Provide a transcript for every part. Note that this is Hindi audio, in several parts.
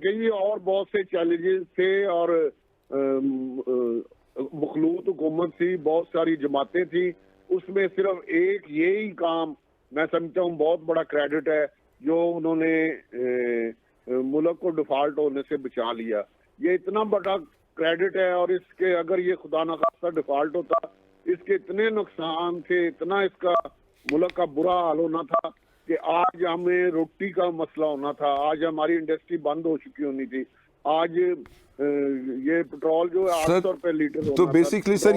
कई और बहुत से चैलेंजेस थे और मखलूत हुकूमत थी, बहुत सारी जमातें थी। उसमें सिर्फ एक यही काम मैं समझता हूँ बहुत बड़ा क्रेडिट है जो उन्होंने मुल्क को डिफॉल्ट होने से बचा लिया। ये इतना बड़ा क्रेडिट है और इसके अगर ये खुदा न खास्ता डिफॉल्ट होता, इसके इतने नुकसान थे, इतना इसका मुल्क का बुरा हाल होना था कि आज हमें रोटी का मसला होना था, आज हमारी इंडस्ट्री बंद हो चुकी होनी थी, आज ये पेट्रोल जो है सर 800 रुपए लीटर तो होना था। बेसिकली सर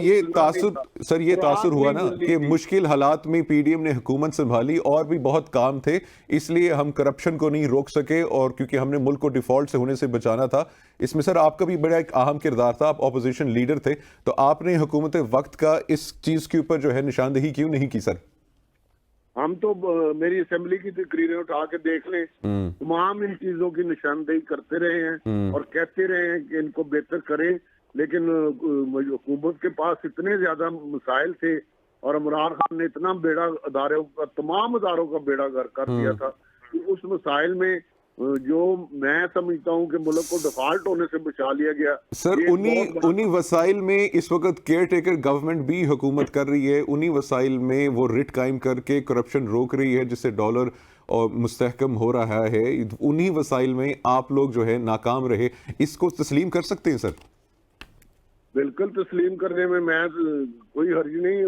ये तासुर हुआ ना कि मुश्किल हालात में पीडीएम ने हुकूमत संभाली और भी बहुत काम थे, इसलिए हम करप्शन को नहीं रोक सके और क्योंकि हमने मुल्क को डिफॉल्ट से होने से बचाना था। इसमें सर आपका भी बड़ा एक अहम किरदार था, आप ऑपोजिशन लीडर थे, तो आपने हुकूमत वक्त का इस चीज के ऊपर जो है निशानदेही क्यों नहीं की सर? हम तो मेरी असेंबली की तकरीरें उठा के देख लें, तमाम इन चीजों की निशानदेही करते रहे हैं और कहते रहे हैं कि इनको बेहतर करें, लेकिन हुकूमत के पास इतने ज्यादा मसाइल थे और इमरान खान ने इतना बेड़ा तमाम अदारों का बेड़ा गर्क कर दिया था कि उस मसाइल में जो मैं समझता हूं कि मुल्क को डिफॉल्ट होने से बचा लिया गया। सर उन्हीं वसाइल में इस वक्त केयर टेकर गवर्नमेंट भी हुकूमत कर रही है, उन्हीं वसाइल में वो रिट कायम करके करप्शन रोक रही है जिससे डॉलर और मुस्तहकम हो रहा है। उन्हीं वसाइल में आप लोग जो है नाकाम रहे, इसको तस्लीम कर सकते हैं सर? बिल्कुल तस्लीम करने में मैं कोई हर्ज नहीं।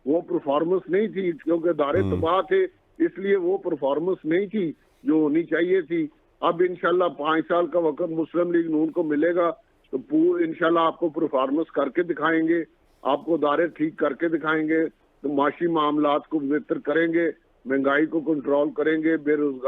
वो परफॉर्मेंस नहीं थी क्योंकि अदारे तबाह थे, इसलिए वो परफॉर्मेंस नहीं थी जो होनी चाहिए थी। अब इंशाल्लाह 5 साल का वक्त मुस्लिम लीग नून को मिलेगा तो इंशाल्लाह आपको परफॉर्मेंस करके दिखाएंगे, आपको अदारे ठीक करके दिखाएंगे, तो माशी मामलात को बेहतर करेंगे, महंगाई को कंट्रोल करेंगे, बेरोजगारी